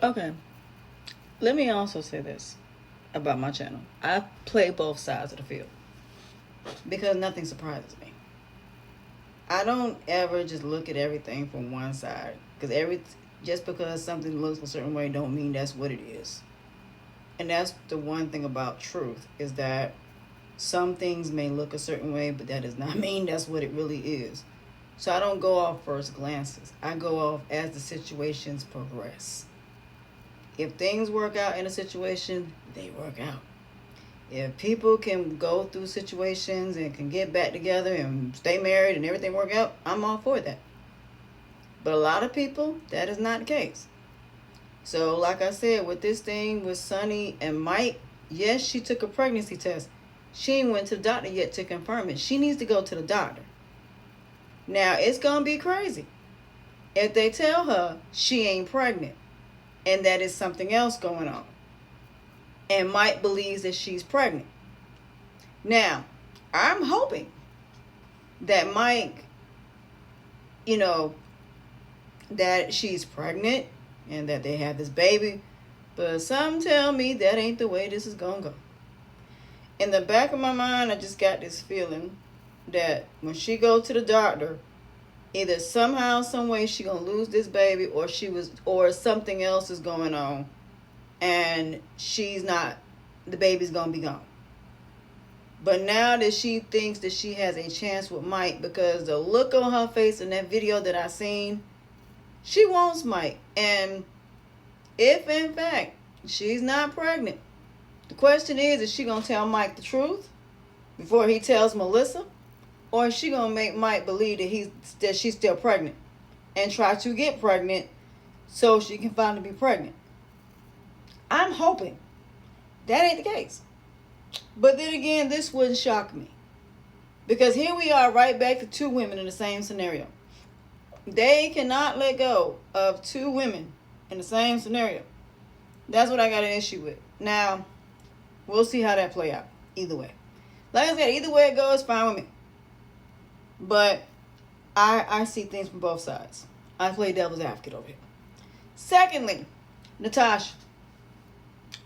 Okay. Let me also say this about my channel. I play both sides of the field because nothing surprises me. I don't ever just look at everything from one side because just because something looks a certain way don't mean that's what it is. And that's the one thing about truth is that some things may look a certain way, but that does not mean that's what it really is. So I don't go off first glances. I go off as the situations progress. If things work out in a situation, they work out. If people can go through situations and can get back together and stay married and everything work out, I'm all for that. But a lot of people, that is not the case. So, like I said, with this thing with Sonny and Mike, yes, she took a pregnancy test. She ain't went to the doctor yet to confirm it. She needs to go to the doctor. Now, it's going to be crazy if they tell her she ain't pregnant and that is something else going on. And Mike believes that she's pregnant. Now, I'm hoping that Mike, you know, that she's pregnant and that they have this baby. But some tell me that ain't the way this is going to go. In the back of my mind, I just got this feeling that when she goes to the doctor, either somehow, some way, she gonna lose this baby, or something else is going on, and she's not. The baby's gonna be gone. But now that she thinks that she has a chance with Mike, because the look on her face in that video that I seen, she wants Mike. And if in fact she's not pregnant, the question is she gonna tell Mike the truth before he tells Melissa? Or is she gonna make Mike believe that she's still pregnant and try to get pregnant so she can finally be pregnant? I'm hoping that ain't the case. But then again, this wouldn't shock me. Because here we are right back to two women in the same scenario. They cannot let go of two women in the same scenario. That's what I got an issue with. Now, we'll see how that play out. Either way. Like I said, either way it goes, fine with me. But I see things from both sides. I play devil's advocate over here. Secondly, Natasha,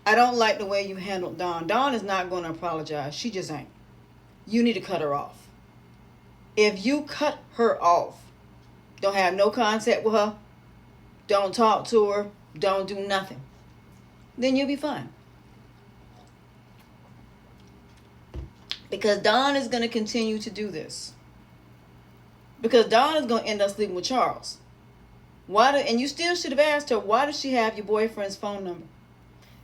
I don't like the way you handled Dawn. Dawn is not going to apologize. She just ain't. You need to cut her off. If you cut her off, don't have no contact with her, don't talk to her, don't do nothing, then you'll be fine. Because Dawn is going to continue to do this. Because Dawn is going to end up sleeping with Charles. And you still should have asked her, why does she have your boyfriend's phone number?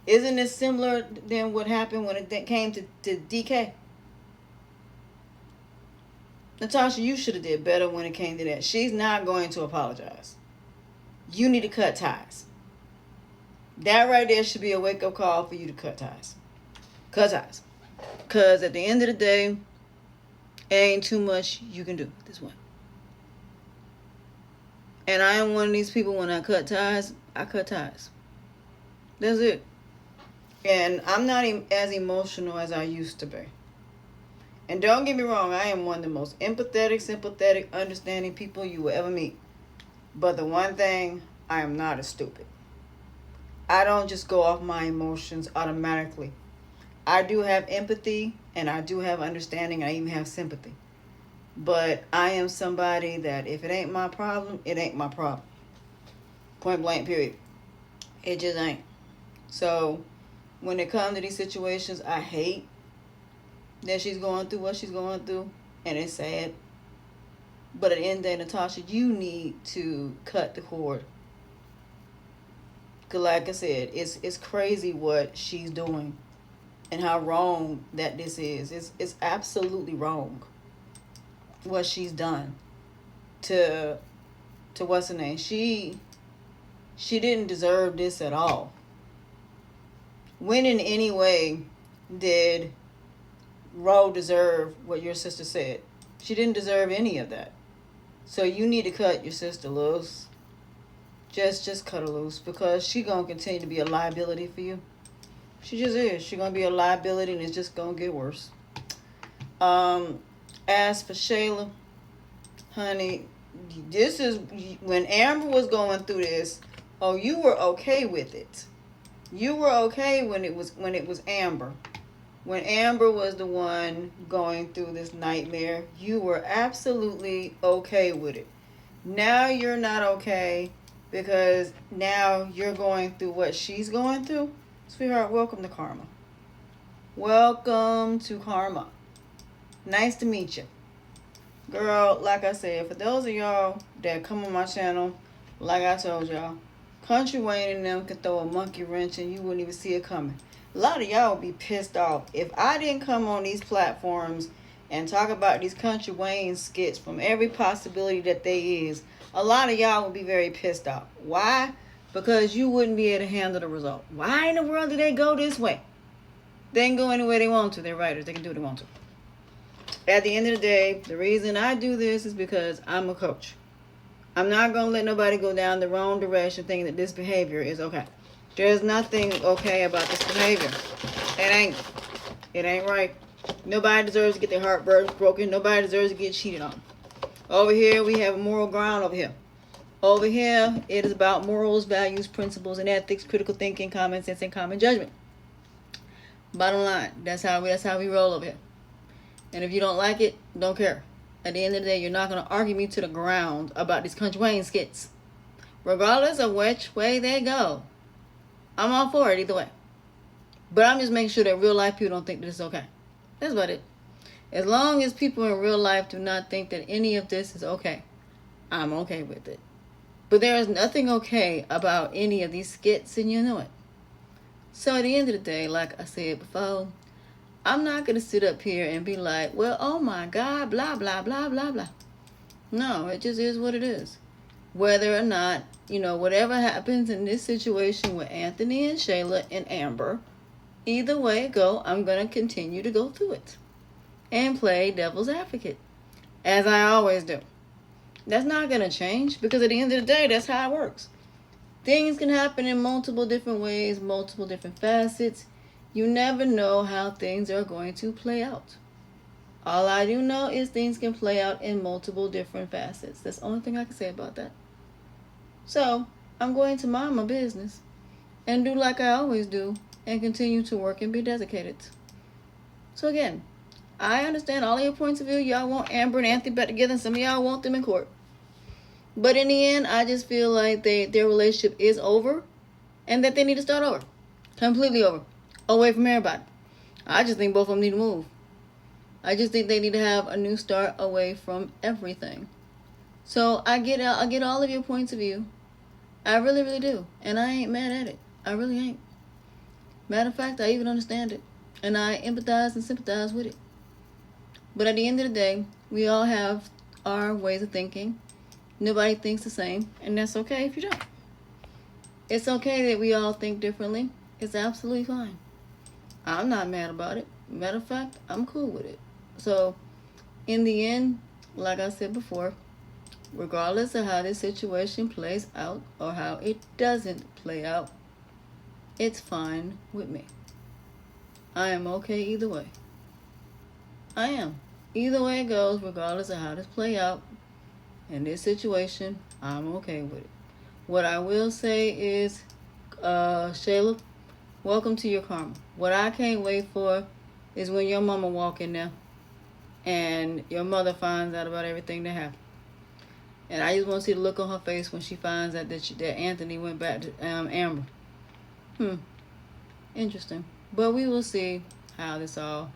Isn't it similar than what happened when it came to DK? Natasha, you should have did better when it came to that. She's not going to apologize. You need to cut ties. That right there should be a wake-up call for you to cut ties. Cut ties. Because at the end of the day, ain't too much you can do with this one. And I am one of these people, when I cut ties, I cut ties. That's it. And I'm not as emotional as I used to be. And don't get me wrong, I am one of the most empathetic, sympathetic, understanding people you will ever meet. But the one thing, I am not as stupid. I don't just go off my emotions automatically. I do have empathy, and I do have understanding, I even have sympathy. But I am somebody that if it ain't my problem, it ain't my problem. Point blank, period. It just ain't. So when it comes to these situations, I hate that she's going through what she's going through, and it's sad. But at the end of the day, Natasha, you need to cut the cord. Because like I said, it's crazy what she's doing and how wrong that this is. It's absolutely wrong what she's done to what's her name. She didn't deserve this at all. When in any way did Ro deserve what your sister said? She didn't deserve any of that. So you need to cut your sister loose. Just cut her loose, because she gonna continue to be a liability for you. She just is. She gonna be a liability, and it's just gonna get worse. As for Shayla, honey, this is when Amber was going through this. Oh, you were okay with it. You were okay when it was Amber. When Amber was the one going through this nightmare, you were absolutely okay with it. Now you're not okay because now you're going through what she's going through. Sweetheart, welcome to karma. Welcome to karma. Nice to meet you. Girl, like I said, for those of y'all that come on my channel, like I told y'all, Country Wayne and them can throw a monkey wrench and you wouldn't even see it coming. A lot of y'all would be pissed off. If I didn't come on these platforms and talk about these Country Wayne skits from every possibility that there is, a lot of y'all would be very pissed off. Why? Because you wouldn't be able to handle the result. Why in the world did they go this way? They can go anywhere they want to. They're writers. They can do what they want to. At the end of the day, the reason I do this is because I'm a coach. I'm not going to let nobody go down the wrong direction thinking that this behavior is okay. There's nothing okay about this behavior. It ain't right. Nobody deserves to get their heart broken. Nobody deserves to get cheated on. Over here, we have moral ground over here. Over here, it is about morals, values, principles, and ethics, critical thinking, common sense, and common judgment. Bottom line, that's how we roll over here. And if you don't like it, don't care. At the end of the day, you're not going to argue me to the ground about these Country Wayne skits. Regardless of which way they go, I'm all for it either way. But I'm just making sure that real life people don't think that it's okay. That's about it. As long as people in real life do not think that any of this is okay, I'm okay with it. But there is nothing okay about any of these skits, and you know it. So at the end of the day, like I said before, I'm not going to sit up here and be like, well, oh my God, blah, blah, blah, blah, blah. No, it just is what it is. Whether or not, whatever happens in this situation with Anthony and Shayla and Amber, either way it go, I'm going to continue to go through it and play devil's advocate, as I always do. That's not going to change because at the end of the day, that's how it works. Things can happen in multiple different ways, multiple different facets. You never know how things are going to play out. All I do know is things can play out in multiple different facets. That's the only thing I can say about that. So, I'm going to mind my business and do like I always do and continue to work and be dedicated. So again, I understand all of your points of view. Y'all want Amber and Anthony back together and some of y'all want them in court. But in the end, I just feel like their relationship is over and that they need to start over. Completely over. Away from everybody. I just think both of them need to move. I just think they need to have a new start away from everything. So I get all of your points of view. I really, really do. And I ain't mad at it. I really ain't. Matter of fact, I even understand it. And I empathize and sympathize with it. But at the end of the day, we all have our ways of thinking. Nobody thinks the same. And that's okay if you don't. It's okay that we all think differently. It's absolutely fine. I'm not mad about it. Matter of fact, I'm cool with it. So, in the end, like I said before, regardless of how this situation plays out or how it doesn't play out, it's fine with me. I am okay either way. I am. Either way it goes, regardless of how this play out, in this situation, I'm okay with it. What I will say is, Shayla, welcome to your karma. What I can't wait for is when your mama walk in there and your mother finds out about everything that happened. And I just want to see the look on her face when she finds out that Anthony went back to Amber. Interesting. But we will see how this all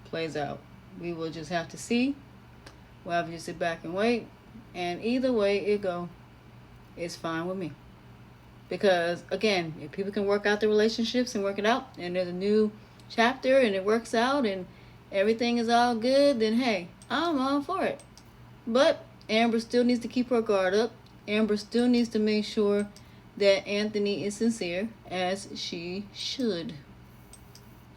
plays out. We will just have to see. We'll have to sit back and wait. And either way it go, it's fine with me. Because, again, if people can work out their relationships and work it out, and there's a new chapter and it works out and everything is all good, then hey, I'm all for it. But Amber still needs to keep her guard up. Amber still needs to make sure that Anthony is sincere, as she should.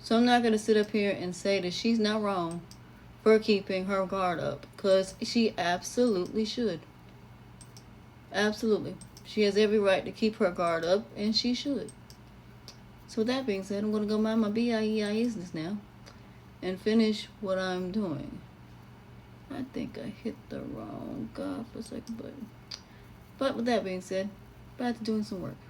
So I'm not going to sit up here and say that she's not wrong for keeping her guard up, because she absolutely should. Absolutely. She has every right to keep her guard up, and she should. So with that being said, I'm going to go mind my BIEI business now and finish what I'm doing. I think I hit the wrong God for a second button. But with that being said, but after doing some work.